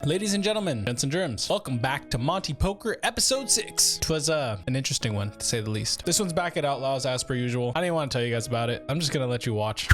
Ladies and gentlemen, gents and germs, welcome back to Monte Poker episode 6. It was an interesting one, to say the least. This one's back at Outlaws as per usual. I didn't want to tell you guys about it. I'm just gonna let you watch.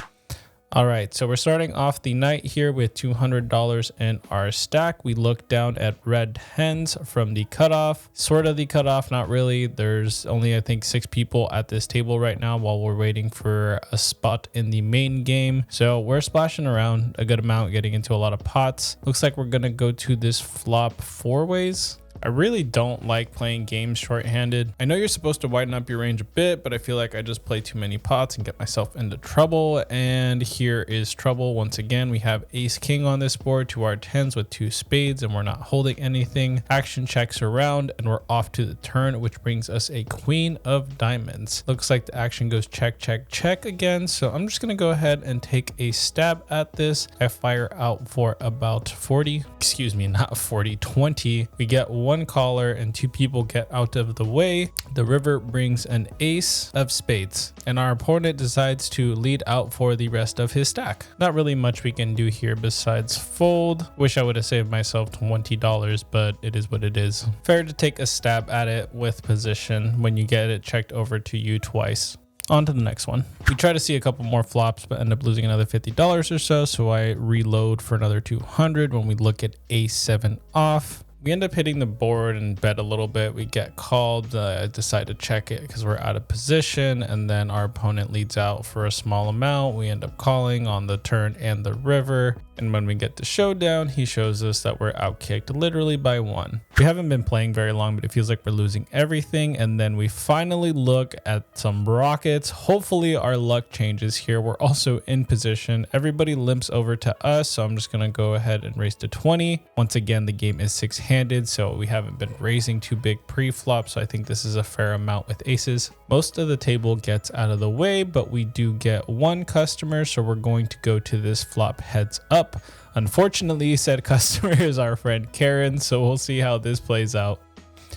All right, so we're starting off the night here with $200 in our stack. We look down at red hens from the cutoff, sort of the cutoff, not really. There's only, I think, 6 people at this table right now while we're waiting for a spot in the main game. So we're splashing around a good amount, getting into a lot of pots. Looks like we're gonna go to this flop 4 ways. I really don't like playing games shorthanded. I know you're supposed to widen up your range a bit, but I feel like I just play too many pots and get myself into trouble. And here is trouble. Once again, we have ace king on this board, 2 our 10s with 2 spades, and we're not holding anything. Action checks around and we're off to the turn, which brings us a queen of diamonds. Looks like the action goes check, check, check again. So I'm just gonna go ahead and take a stab at this. I fire out for about 40, excuse me, not 40, 20. We get 1 caller and 2 people get out of the way. The river brings an ace of spades and our opponent decides to lead out for the rest of his stack. Not really much we can do here besides fold. Wish I would have saved myself $20, but it is what it is. Fair to take a stab at it with position when you get it checked over to you twice. On to the next one. We try to see a couple more flops, but end up losing another $50 or so. So I reload for another 200 when we look at A7 off. We end up hitting the board and bet a little bit. We get called. I decide to check it because we're out of position, and then our opponent leads out for a small amount. We end up calling on the turn and the river. And when we get to showdown, he shows us that we're outkicked literally by 1. We haven't been playing very long, but it feels like we're losing everything. And then we finally look at some rockets. Hopefully our luck changes here. We're also in position. Everybody limps over to us. So I'm just going to go ahead and raise to 20. Once again, the game is 6-handed, so we haven't been raising too big pre-flop. So I think this is a fair amount with aces. Most of the table gets out of the way, but we do get 1 customer. So we're going to go to this flop heads up. Unfortunately, said customer is our friend Karen, so we'll see how this plays out.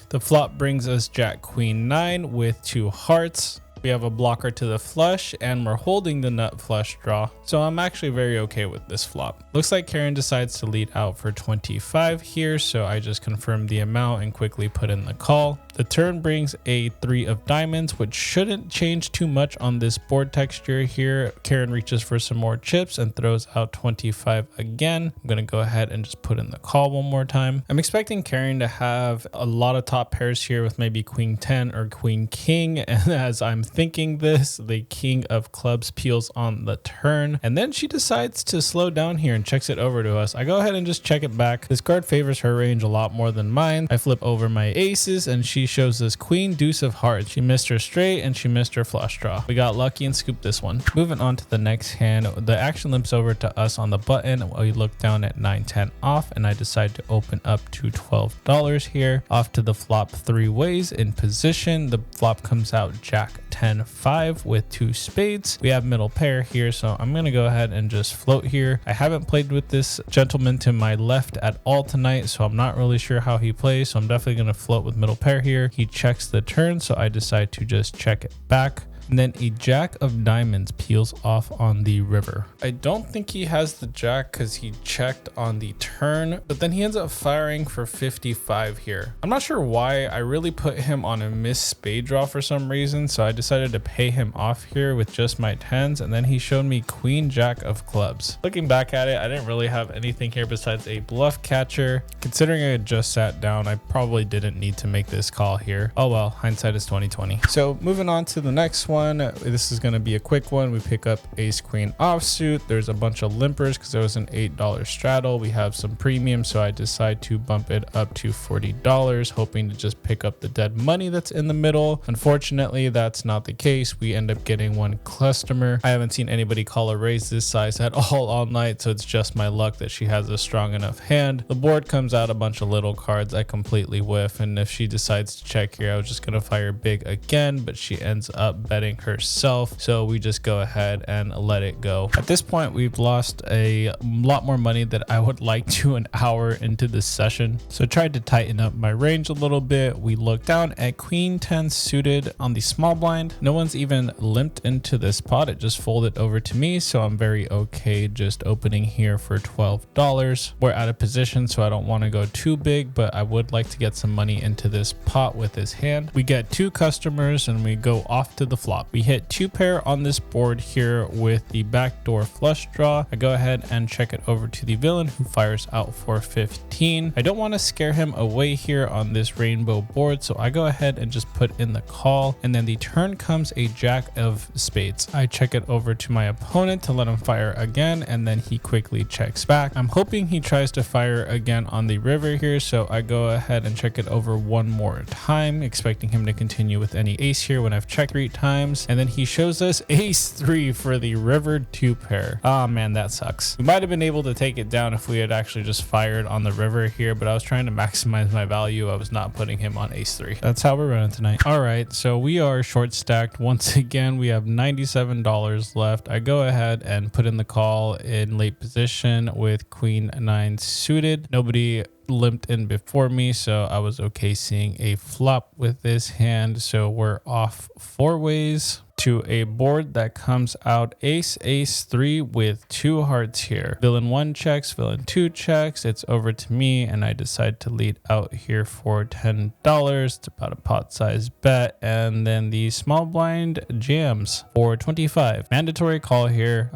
The flop brings us Jack Queen 9 with 2 hearts. We have a blocker to the flush and we're holding the nut flush draw. So I'm actually very okay with this flop. Looks like Karen decides to lead out for 25 here. So I just confirm the amount and quickly put in the call. The turn brings a 3 of diamonds, which shouldn't change too much on this board texture here. Karen reaches for some more chips and throws out 25 again. I'm gonna go ahead and just put in the call one more time. I'm expecting Karen to have a lot of top pairs here with maybe queen 10 or queen king. And as I'm thinking this, the king of clubs peels on the turn. And then she decides to slow down here and checks it over to us. I go ahead and just check it back. This card favors her range a lot more than mine. I flip over my aces and she shows us queen deuce of hearts. She missed her straight and she missed her flush draw. We got lucky and scooped this one. Moving on to the next hand, the action limps over to us on the button. We look down at 9-10 off and I decide to open up to $12 here. Off to the flop 3 ways in position. The flop comes out Jack 10-5 with 2 spades. We have middle pair here, so I'm gonna go ahead and just float here. I haven't played with this gentleman to my left at all tonight, so I'm not really sure how he plays, so I'm definitely gonna float with middle pair here. He checks the turn, so I decide to just check it back. And then a jack of diamonds peels off on the river. I don't think he has the jack because he checked on the turn, but then he ends up firing for 55 here. I'm not sure why. I really put him on a missed spade draw for some reason, so I decided to pay him off here with just my 10s, and then he showed me queen jack of clubs. Looking back at it, I didn't really have anything here besides a bluff catcher. Considering I had just sat down, I probably didn't need to make this call here. Oh well, hindsight is 2020. So moving on to the next one. This is going to be a quick one. We pick up ace queen offsuit. There's a bunch of limpers because there was an $8 straddle. We have some premium, so I decide to bump it up to $40, hoping to just pick up the dead money that's in the middle. Unfortunately, that's not the case. We end up getting 1 customer. I haven't seen anybody call a raise this size at all night, so it's just my luck that she has a strong enough hand. The board comes out a bunch of little cards. I completely whiff, and if she decides to check here, I was just going to fire big again, but she ends up betting betting herself. So we just go ahead and let it go. At this point, we've lost a lot more money than I would like to an hour into this session. So I tried to tighten up my range a little bit. We look down at queen 10 suited on the small blind. No one's even limped into this pot. It just folded over to me. So I'm very okay just opening here for $12. We're out of position, so I don't want to go too big, but I would like to get some money into this pot with this hand. We get 2 customers and we go off to the flop. We hit 2 pair on this board here with the backdoor flush draw. I go ahead and check it over to the villain, who fires out for 15. I don't want to scare him away here on this rainbow board, so I go ahead and just put in the call, and then the turn comes a jack of spades. I check it over to my opponent to let him fire again, and then he quickly checks back. I'm hoping he tries to fire again on the river here, so I go ahead and check it over one more time, expecting him to continue with any ace here when I've checked 3 times, and then he shows us ace 3 for the river 2 pair. Oh man, that sucks. We might have been able to take it down if we had actually just fired on the river here, but I was trying to maximize my value. I was not putting him on ace 3. That's how we're running tonight. All right, so we are short stacked once again. We have $97 left. I go ahead and put in the call in late position with queen 9 suited. Nobody limped in before me, so I was okay seeing a flop with this hand. So we're off 4 ways to a board that comes out ace 3 with 2 hearts here. Villain 1 checks, villain 2 checks. It's over to me, and I decide to lead out here for $10. It's about a pot size bet, and then the small blind jams for 25. Mandatory call here.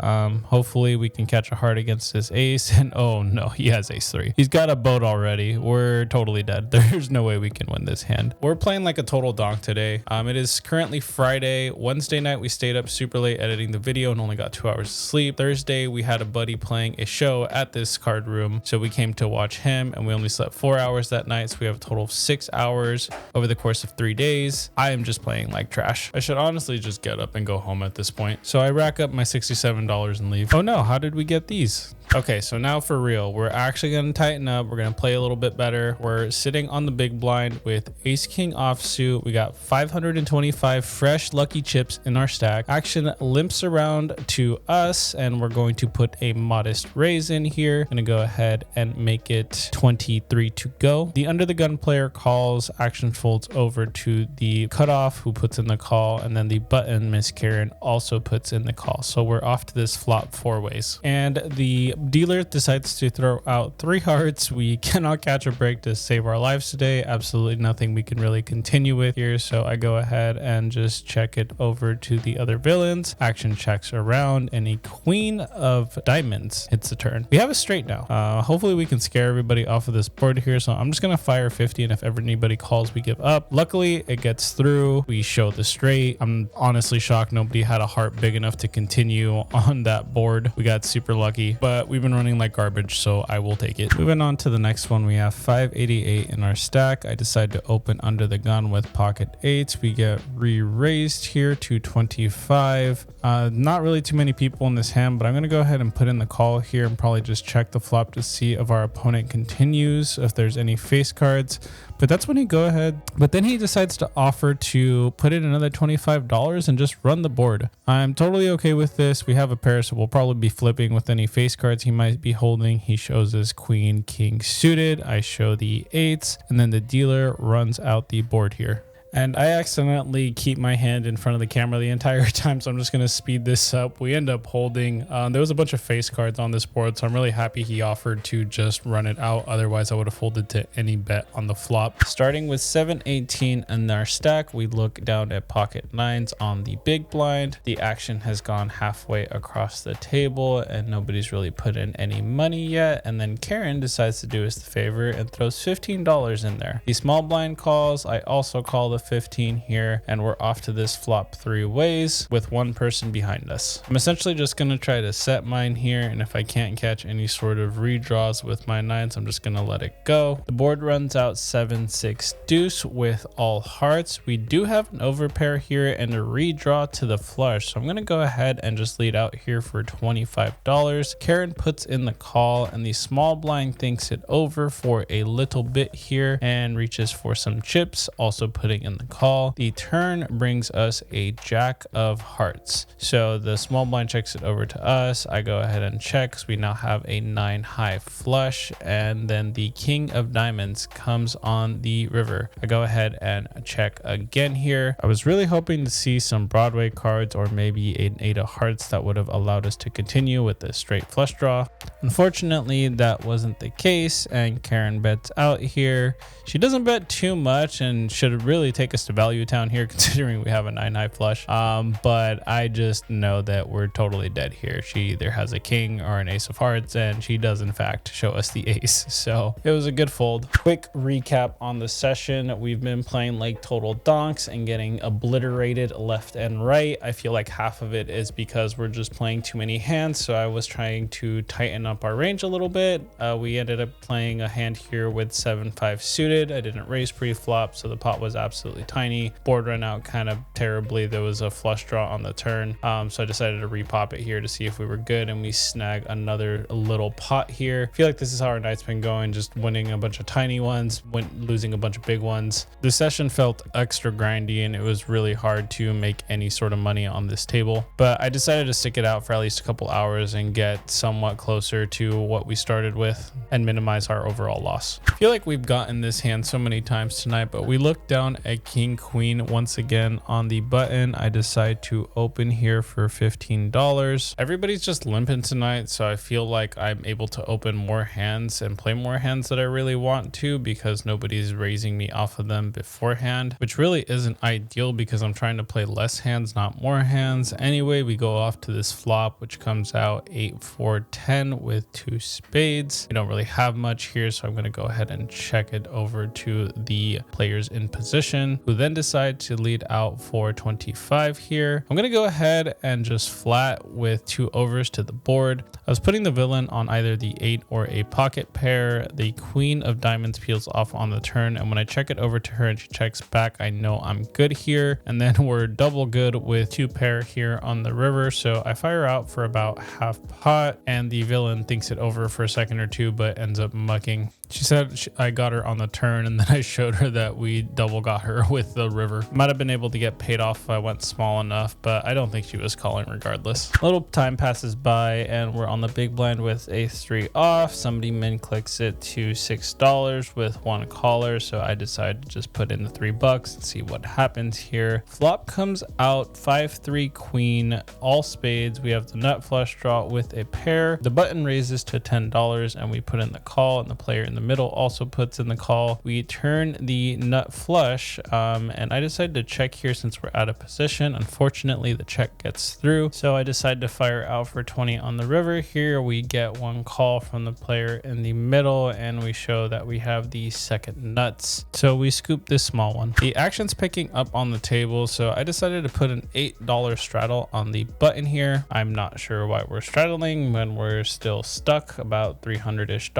Hopefully we can catch a heart against this ace, and oh no, he has ace 3. He's got a boat already. We're totally dead. There's no way we can win this hand. We're playing like a total donk today. It is currently Friday. Wednesday night we stayed up super late editing the video and only got 2 hours of sleep. Thursday we had a buddy playing a show at this card room, so we came to watch him, and we only slept 4 hours that night, so we have a total of 6 hours over the course of 3 days. I am just playing like trash. I should honestly just get up and go home at this point. So I rack up my $67 and leave. Oh no, how did we get these? Okay, so now for real, we're actually going to tighten up. We're going to play a little bit better. We're sitting on the big blind with ace king offsuit. We got 525 fresh lucky chips in our stack. Action limps around to us, and we're going to put a modest raise in here. Going to go ahead and make it 23 to go. The under the gun player calls. Action folds over to the cutoff, who puts in the call, and then the button Miss Karen also puts in the call. So we're off to this flop 4 ways, and the dealer decides to throw out 3 hearts. We cannot catch a break to save our lives today. Absolutely nothing we can really continue with here. So I go ahead and just check it over to the other villains. Action checks around, and a queen of diamonds hits the turn. We have a straight now. Hopefully we can scare everybody off of this board here. So I'm just going to fire 50, and if ever anybody calls, we give up. Luckily it gets through. We show the straight. I'm honestly shocked nobody had a heart big enough to continue on that board. We got super lucky, but we've been running like garbage, so I will take it. Moving on to the next one, we have 588 in our stack. I decide to open under the gun with pocket 8s. We get re-raised here to 25. Not really too many people in this hand, but I'm going to go ahead and put in the call here and probably just check the flop to see if our opponent continues, if there's any face cards. But that's when he go ahead. But then he decides to offer to put in another $25 and just run the board. I'm totally okay with this. We have a pair, so we'll probably be flipping with any face cards he might be holding. He shows us queen, king suited. I show the 8s, and then the dealer runs out the board here. And I accidentally keep my hand in front of the camera the entire time, so I'm just going to speed this up. We end up holding. There was a bunch of face cards on this board, so I'm really happy he offered to just run it out. Otherwise, I would have folded to any bet on the flop. Starting with 718 in our stack, we look down at pocket 9s on the big blind. The action has gone halfway across the table, and nobody's really put in any money yet. And then Karen decides to do us the favor and throws $15 in there. The small blind calls. I also call the 15 here, and we're off to this flop 3 ways with 1 person behind us. I'm essentially just going to try to set mine here, and if I can't catch any sort of redraws with my 9s, I'm just going to let it go. The board runs out 7-6 deuce with all hearts. We do have an overpair here and a redraw to the flush, so I'm going to go ahead and just lead out here for $25. Karen puts in the call, and the small blind thinks it over for a little bit here and reaches for some chips, also putting in in the call. The turn brings us a jack of hearts. So the small blind checks it over to us. I go ahead and check because we now have a 9 high flush, and then the king of diamonds comes on the river. I go ahead and check again here. I was really hoping to see some Broadway cards or maybe an 8 of hearts that would have allowed us to continue with the straight flush draw. Unfortunately, that wasn't the case, and Karen bets out here. She doesn't bet too much and should really take us to value town here considering we have a 9 high flush. But I just know that we're totally dead here. She either has a king or an ace of hearts, and she does in fact show us the ace. So it was a good fold. Quick recap on the session. We've been playing like total donks and getting obliterated left and right. I feel like half of it is because we're just playing too many hands. So I was trying to tighten up our range a little bit. We ended up playing a hand here with 7-5 suited. I didn't raise pre-flop, so the pot was absolutely tiny. Board ran out kind of terribly. There was a flush draw on the turn. So I decided to repop it here to see if we were good, and we snag another little pot here. I feel like this is how our night's been going, just winning a bunch of tiny ones, losing a bunch of big ones. The session felt extra grindy, and it was really hard to make any sort of money on this table. But I decided to stick it out for at least a couple hours and get somewhat closer to what we started with and minimize our overall loss. I feel like we've gotten this hand so many times tonight, but we look down at king queen once again on the button. I decide to open here for $15. Everybody's just limping tonight, so I feel like I'm able to open more hands and play more hands that I really want to because nobody's raising me off of them beforehand, which really isn't ideal because I'm trying to play less hands, not more hands. Anyway, we go off to this flop, which comes out 8-4-10 with 2 spades. We don't really have much here, so I'm going to go ahead and check it over to the players in position, who then decide to lead out for 25 here. I'm going to go ahead and just flat with 2 overs to the board. I was putting the villain on either the 8 or a pocket pair. The queen of diamonds peels off on the turn, and when I check it over to her and she checks back, I know I'm good here. And then we're double good with 2 pair here on the river, so I fire out for about half pot, and the villain thinks it over for a second or two but ends up mucking. She said I got her on the turn, and then I showed her that we double got her with the river. Might have been able to get paid off if I went small enough, but I don't think she was calling regardless. A little time passes by, and we're on the big blind with ace-3 off. Somebody min clicks it to $6 with 1 caller, so I decide to just put in the $3 and see what happens here. Flop comes out 5-3 queen, all spades. We have the nut flush draw with a pair. The button raises to $10, and we put in the call, and the player in the middle also puts in the call. We turn the nut flush, and I decided to check here since we're out of position. Unfortunately, the check gets through, so I decided to fire out for 20 on the river. Here we get 1 call from the player in the middle, and we show that we have the second nuts, so we scoop this small one. The action's picking up on the table, so I decided to put an $8 straddle on the button here. I'm not sure why we're straddling when we're still stuck about $300-ish.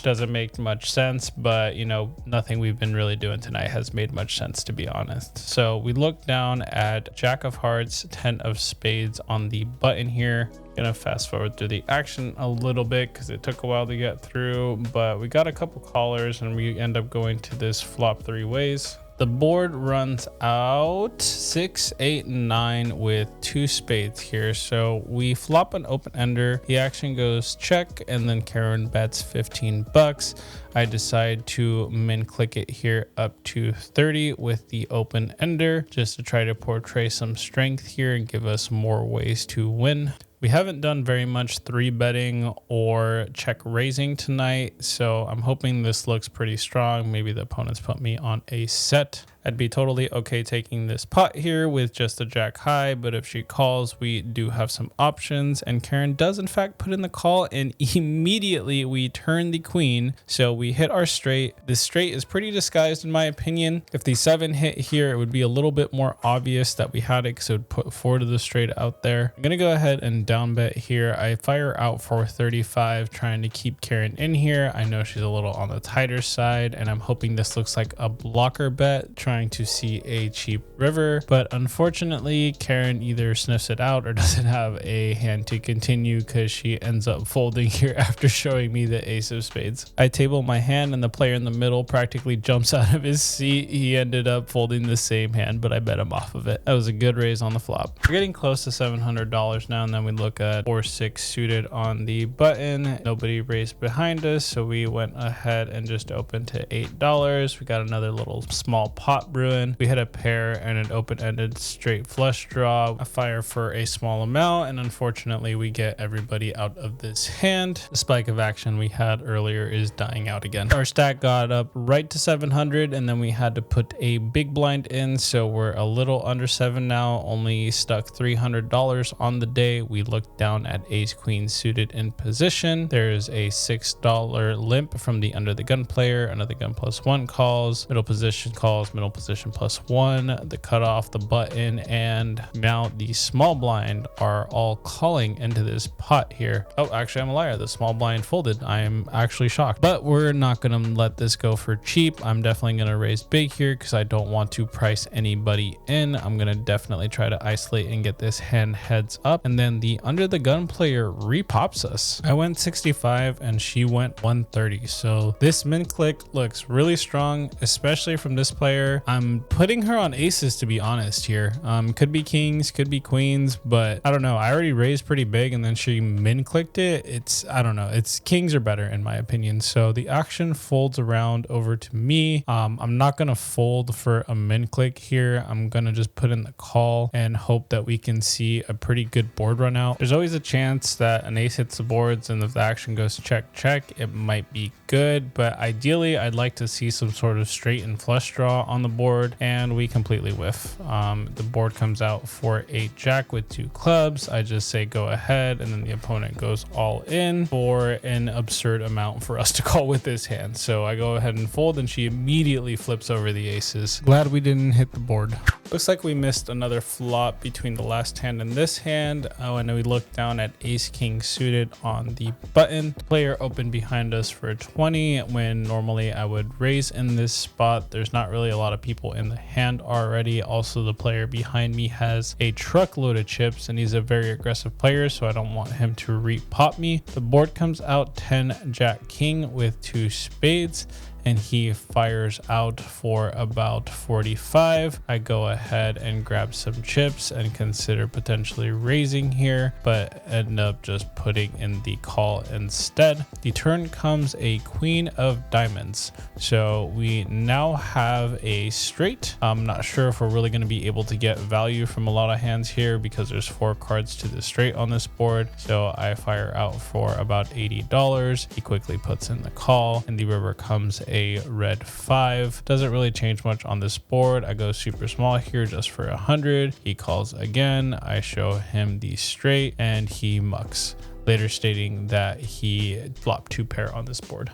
Doesn't make much sense, but you know, nothing we've been really doing tonight has made much sense, to be honest. So we look down at jack of hearts, 10 of spades on the button here. Gonna fast forward through the action a little bit because it took a while to get through, but we got a couple callers and we end up going to this flop 3 ways. The board runs out 6, 8, and 9 with 2 spades here. So we flop an open ender. The action goes check, and then Karen bets $15. I decide to min click it here up to 30 with the open ender just to try to portray some strength here and give us more ways to win. We haven't done very much 3 betting or check raising tonight, so I'm hoping this looks pretty strong. Maybe the opponents put me on a set. I'd be totally okay taking this pot here with just a jack high, but if she calls, we do have some options, and Karen does in fact put in the call, and immediately we turn the queen, so we hit our straight. This straight is pretty disguised in my opinion. If the 7 hit here, it would be a little bit more obvious that we had it because it would put 4 to the straight out there. I'm gonna go ahead and down bet here. I fire out for 35, trying to keep Karen in here. I know she's a little on the tighter side, and I'm hoping this looks like a blocker bet, trying trying to see a cheap river, but unfortunately Karen either sniffs it out or doesn't have a hand to continue because she ends up folding here after showing me the ace of spades. I table my hand and the player in the middle practically jumps out of his seat. He ended up folding the same hand, but I bet him off of it. That was a good raise on the flop. We're getting close to $700 now, and then we look at 4-6 suited on the button. Nobody raised behind us, so we went ahead and just opened to $8. We got another little small pot brewing. We hit a pair and an open-ended straight flush draw. I fire for a small amount, and unfortunately we get everybody out of this hand. The spike of action we had earlier is dying out again. Our stack got up right to 700, and then we had to put a big blind in, so we're a little under 7 now, only stuck $300 on the day. We looked down at ace queen suited in position. There's a $6 limp from the under the gun player. Another gun +1 calls, middle position calls, middle position +1, the cutoff, the button, and now the small blind are all calling into this pot here. Oh, actually I'm a liar. The small blind folded. I am actually shocked, but we're not gonna let this go for cheap. I'm definitely gonna raise big here because I don't want to price anybody in. I'm gonna definitely try to isolate and get this hand heads up, and then the under the gun player repops us. I went 65 and she went 130, so this min click looks really strong, especially from this player. I'm putting her on aces, to be honest here. Could be kings, could be queens, but I don't know. I already raised pretty big and then she min clicked it. I don't know, it's kings are better in my opinion. So the action folds around over to me. I'm not gonna fold for a min click here. I'm gonna just put in the call and hope that we can see a pretty good board run out. There's always a chance that an ace hits the boards, and if the action goes check check, it might be good, but ideally I'd like to see some sort of straight and flush draw on the board, and we completely whiff. The board comes out for a jack with 2 clubs. I just say go ahead, and then the opponent goes all in for an absurd amount for us to call with this hand. So I go ahead and fold, and she immediately flips over the aces. Glad we didn't hit the board. Looks like we missed another flop between the last hand and this hand. Oh, and then we look down at ace king suited on the button. Player opened behind us for a 20 when normally I would raise in this spot. There's not really a lot of people in the hand already. Also, the player behind me has a truckload of chips and he's a very aggressive player, so I don't want him to repop me. The board comes out 10 jack king with 2 spades, and he fires out for about 45. I go ahead and grab some chips and consider potentially raising here, but end up just putting in the call instead. The turn comes a queen of diamonds, so we now have a straight. I'm not sure if we're really going to be able to get value from a lot of hands here because there's 4 cards to the straight on this board, so I fire out for about $80. He quickly puts in the call, and the river comes a red 5. Doesn't really change much on this board. I go super small here just for 100. He calls again. I show him the straight and he mucks, later stating that he flopped 2 pair on this board.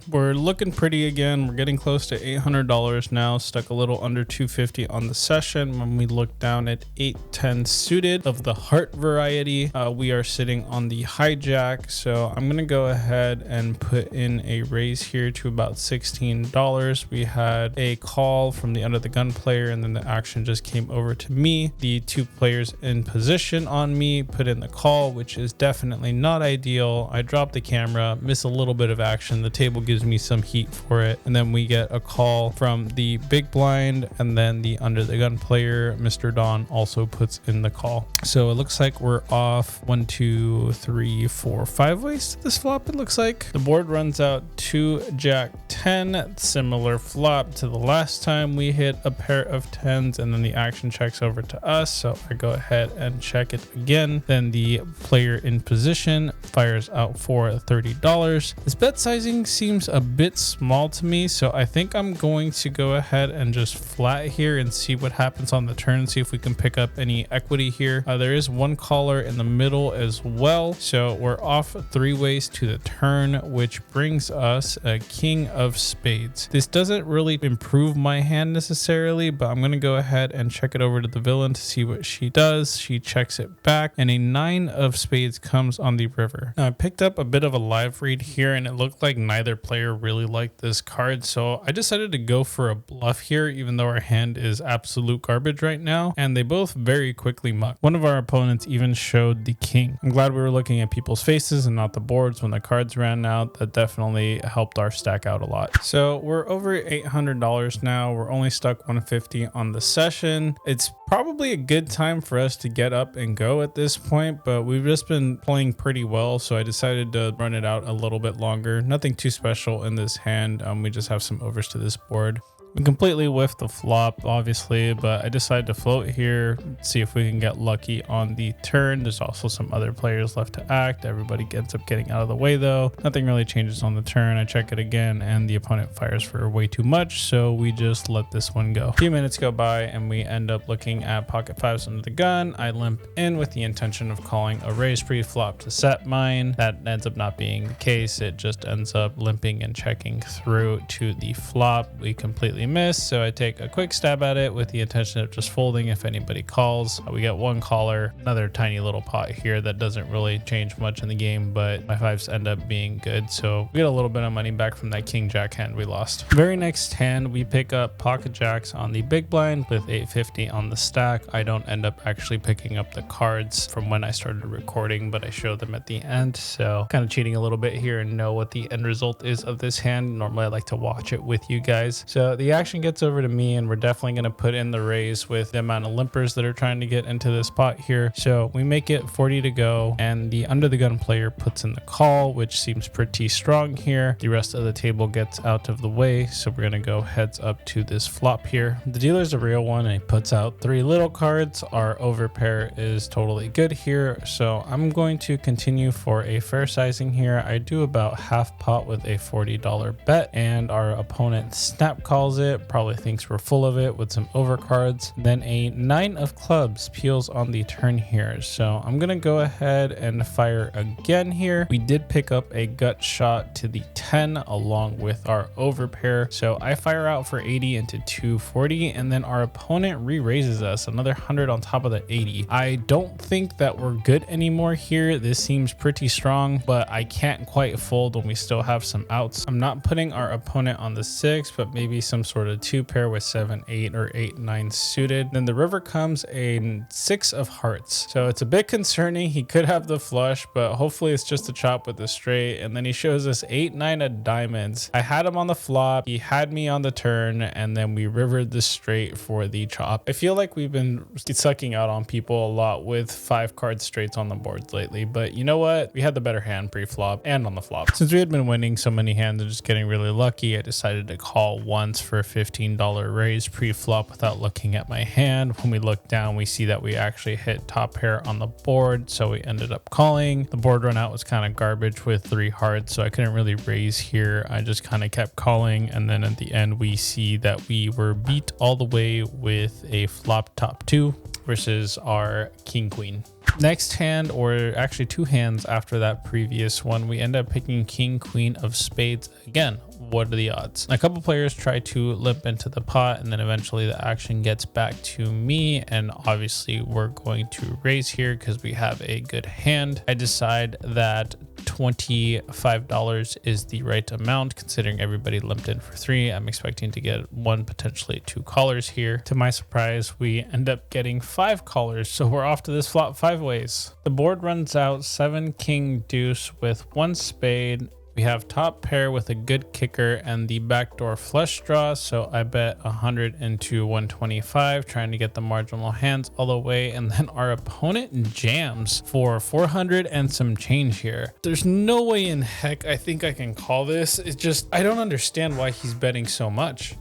We're looking pretty again. We're getting close to $800 now, stuck a little under 250 on the session. When we look down at 8-10 suited of the heart variety, we are sitting on the hijack, so I'm gonna go ahead and put in a raise here to about $16. We had a call from the under the gun player, and then the action just came over to me. The 2 players in position on me put in the call, which is definitely not ideal. I drop the camera, miss a little bit of action. The table gives me some heat for it, and then we get a call from the big blind, and then the under the gun player, Mr. Don, also puts in the call. So it looks like we're off 1, 2, 3, 4, 5 ways to this flop. It looks like the board runs out 2 jack 10, similar flop to the last time we hit a pair of 10s, and then the action checks over to us, so I go ahead and check it again. Then the player in position fires out for $30. This bet sizing seems a bit small to me, so I think I'm going to go ahead and just flat here and see what happens on the turn, see if we can pick up any equity here. There is 1 caller in the middle as well, so we're off 3 ways to the turn, which brings us a king of spades. This doesn't really improve my hand necessarily, but I'm going to go ahead and check it over to the villain to see what she does. She checks it back, and a 9 of spades comes on the river river. Now I picked up a bit of a live read here and it looked like neither player really liked this card, so I decided to go for a bluff here even though our hand is absolute garbage right now, and they both very quickly mucked. One of our opponents even showed the king. I'm glad we were looking at people's faces and not the boards when the cards ran out. That definitely helped our stack out a lot. So we're over $800 now. We're only stuck 150 on the session. It's probably a good time for us to get up and go at this point, but we've just been playing pretty well, so I decided to run it out a little bit longer. Nothing too special in this hand. We just have some overs to this board. We completely whiffed the flop, obviously, but I decided to float here, see if we can get lucky on the turn. There's also some other players left to act. Everybody ends up getting out of the way though. Nothing really changes on the turn. I check it again and the opponent fires for way too much, so we just let this one go. A few minutes go by and we end up looking at pocket fives under the gun. I limp in with the intention of calling a raise pre-flop to set mine. That ends up not being the case. It just ends up limping and checking through to the flop. We completely miss, so I take a quick stab at it with the intention of just folding if anybody calls. We get one caller, another tiny little pot here that doesn't really change much in the game, but my fives end up being good, so we get a little bit of money back from that king jack hand we lost. Very next hand we pick up pocket jacks on the big blind with 850 on the stack. I don't end up actually picking up the cards from when I started recording, but I show them at the end, so kind of cheating a little bit here and know what the end result is of this hand. Normally I like to watch it with you guys. So the action gets over to me and we're definitely going to put in the raise with the amount of limpers that are trying to get into this pot here. So we make it 40 to go and the under the gun player puts in the call, which seems pretty strong here. The rest of the table gets out of the way, so we're going to go heads up to this flop here. The dealer's a real one and he puts out 3 little cards. Our overpair is totally good here, so I'm going to continue for a fair sizing here. I do about half pot with a $40 bet and our opponent snap calls it, probably thinks we're full of it with some overcards. Then a 9 of clubs peels on the turn here, so I'm gonna go ahead and fire again here. We did pick up a gut shot to the 10 along with our overpair, so I fire out for 80 into 240, and then our opponent re-raises us another 100 on top of the 80. I don't think that we're good anymore here. This seems pretty strong, but I can't quite fold when we still have some outs. I'm not putting our opponent on the 6, but maybe some sort of 2 pair with 7, 8 or 8, 9 suited. Then the river comes a 6 of hearts, so it's a bit concerning. He could have the flush, but hopefully it's just a chop with the straight. And then he shows us 8, 9 of diamonds. I had him on the flop, he had me on the turn, and then we rivered the straight for the chop. I feel like we've been sucking out on people a lot with 5 card straights on the boards lately, but you know what, we had the better hand pre-flop and on the flop. Since we had been winning so many hands and just getting really lucky, I decided to call once for a $15 raise pre-flop without looking at my hand. When we look down, we see that we actually hit top pair on the board, so we ended up calling. The board run out was kind of garbage with 3 hearts, so I couldn't really raise here. I just kind of kept calling, and then at the end we see that we were beat all the way with a flop top 2 versus our king queen. Next hand, or actually 2 hands after that previous one, we end up picking king queen of spades again. What are the odds? A couple players try to limp into the pot, and then eventually the action gets back to me, and obviously we're going to raise here because we have a good hand. I decide that $25 is the right amount considering everybody limped in for 3. I'm expecting to get 1, potentially 2 callers here. To my surprise, we end up getting 5 callers, so we're off to this flop 5 ways. The board runs out 7 king deuce with 1 spade. We have top pair with a good kicker and the backdoor flush draw, so I bet 100 into 125, trying to get the marginal hands all the way, and then our opponent jams for 400 and some change here. There's no way in heck I think I can call this. It's just, I don't understand why he's betting so much.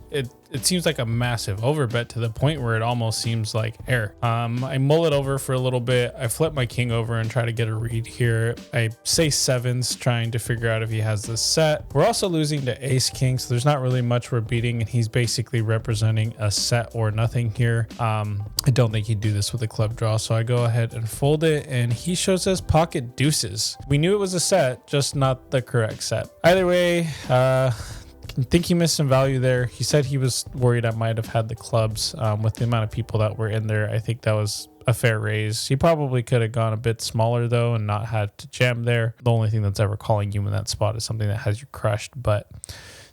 It seems like a massive overbet to the point where it almost seems like air. I mull it over for a little bit. I flip my king over and try to get a read here. I say sevens, trying to figure out if he has this set. We're also losing to ace king, so there's not really much we're beating, and he's basically representing a set or nothing here. I don't think he'd do this with a club draw, so I go ahead and fold it, and he shows us pocket deuces. We knew it was a set, just not the correct set. Either way, I think he missed some value there. He said he was worried I might have had the clubs with the amount of people that were in there. I think that was a fair raise. He probably could have gone a bit smaller though and not had to jam there. The only thing that's ever calling you in that spot is something that has you crushed, but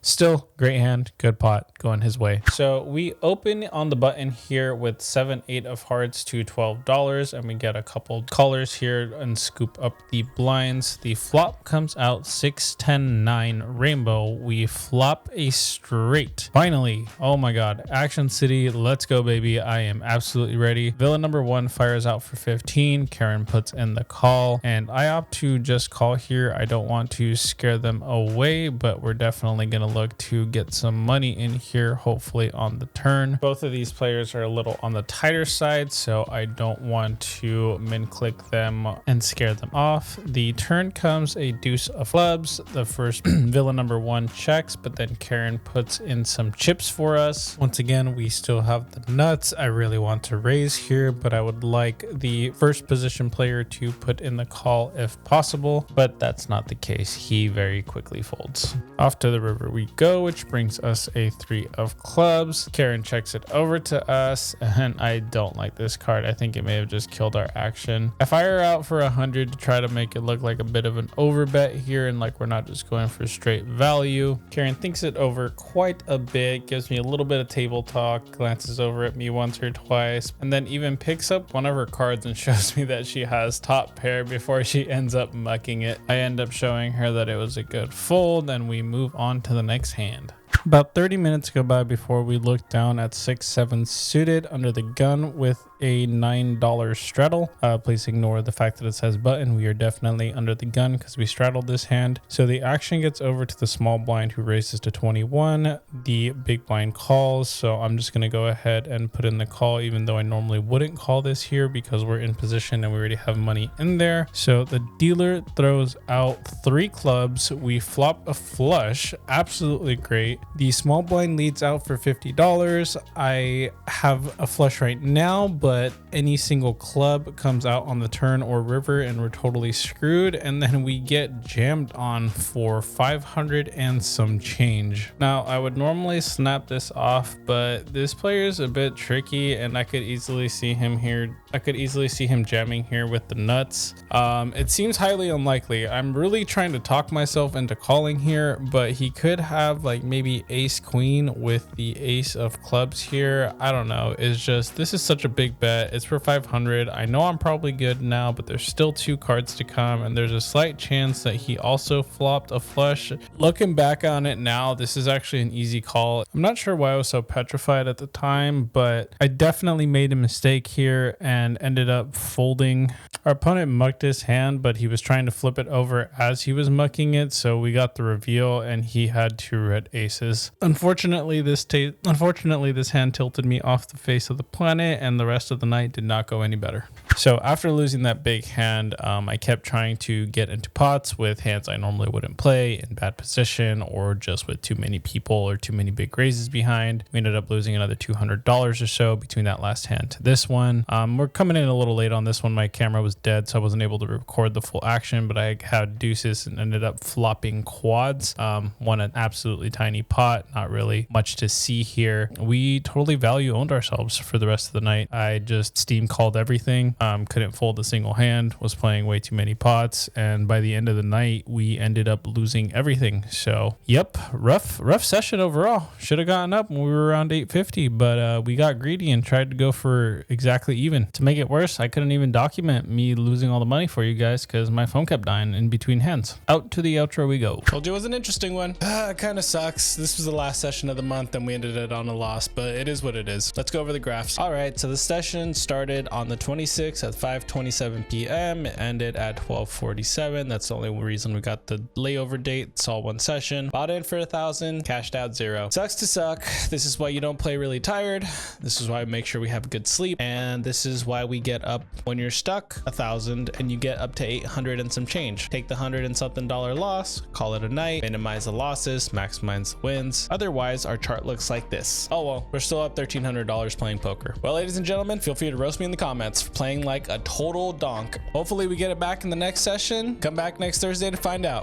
still great hand, good pot going his way. So we open on the button here with 7-8 of hearts to $12, and we get a couple colors here and scoop up the blinds. The flop comes out 6-10-9 rainbow. We flop a straight. Finally, oh my god, Action City, let's go baby. I am absolutely ready. Villain number 1 fires out for 15. Karen puts in the call, and I opt to just call here. I don't want to scare them away, but we're definitely gonna look to get some money in here, hopefully on the turn. Both of these players are a little on the tighter side, so I don't want to min click them and scare them off. The turn comes a deuce of clubs. The first villain number 1 checks, but then Karen puts in some chips for us. Once again, we still have the nuts. I really want to raise here, but I would like the first position player to put in the call if possible, but that's not the case. He very quickly folds. Off to the river we go, which brings us a 3 of clubs. Karen checks it over to us, and I don't like this card. I think it may have just killed our action. I fire out for 100 to try to make it look like a bit of an overbet here, and like we're not just going for straight value. Karen thinks it over quite a bit, gives me a little bit of table talk, glances over at me once or twice, and then even picks up one of her cards and shows me that she has top pair before she ends up mucking it. I end up showing her that it was a good fold, and we move on to the next hand. About 30 minutes go by before we look down at 6-7 suited under the gun with a $9 straddle. Please ignore the fact that it says button. We are definitely under the gun because we straddled this hand. So the action gets over to the small blind, who raises to 21. The big blind calls, so I'm just going to go ahead and put in the call, even though I normally wouldn't call this here because we're in position and we already have money in there. So the dealer throws out 3 clubs. We flop a flush. Absolutely great. The small blind leads out for $50. I have a flush right now, but any single club comes out on the turn or river and we're totally screwed. And then we get jammed on for 500 and some change. Now I would normally snap this off, but this player is a bit tricky and I could easily see him here. I could easily see him jamming here with the nuts. It seems highly unlikely. I'm really trying to talk myself into calling here, but he could have like maybe ace queen with the ace of clubs here. I don't know. It's just, this is such a big bet. It's for 500. I know I'm probably good now, but there's still 2 cards to come, and there's a slight chance that he also flopped a flush. Looking back on it now, this is actually an easy call. I'm not sure why I was so petrified at the time, but I definitely made a mistake here and ended up folding. Our opponent mucked his hand, but he was trying to flip it over as he was mucking it, so we got the reveal and he had 2 red aces. Unfortunately, this hand tilted me off the face of the planet, and the rest of the night did not go any better. So after losing that big hand, I kept trying to get into pots with hands I normally wouldn't play, in bad position, or just with too many people or too many big raises behind. We ended up losing another $200 or so between that last hand to this one. We're coming in a little late on this one. My camera was dead, so I wasn't able to record the full action, but I had deuces and ended up flopping quads. Won an absolutely tiny pot, not really much to see here. We totally value owned ourselves for the rest of the night. I just steam called everything. Couldn't fold a single hand, was playing way too many pots, and by the end of the night we ended up losing everything. So yep, rough session overall. Should have gotten up when we were around 850, but we got greedy and tried to go for exactly even. To make it worse, I couldn't even document me losing all the money for you guys because my phone kept dying in between hands. Out to the outro we go. Told you it was an interesting one. It kind of sucks. This was the last session of the month and we ended it on a loss, but it is what it is. Let's go over the graphs. All right, so the session started on the 26th at 5:27 p.m. ended at 12:47. That's the only reason we got the layover date. It's all one session. Bought in for 1,000, cashed out 0. Sucks to suck. This is why you don't play really tired. This is why we make sure we have good sleep, and this is why we get up when you're stuck 1,000 and you get up to 800 and some change. Take the $100 and something loss, call it a night, minimize the losses, maximize the wins. Otherwise, our chart looks like this. Oh well, we're still up $1,300 playing poker. Well, ladies and gentlemen, feel free to roast me in the comments for playing like a total donk. Hopefully we get it back in the next session. Come back next Thursday to find out.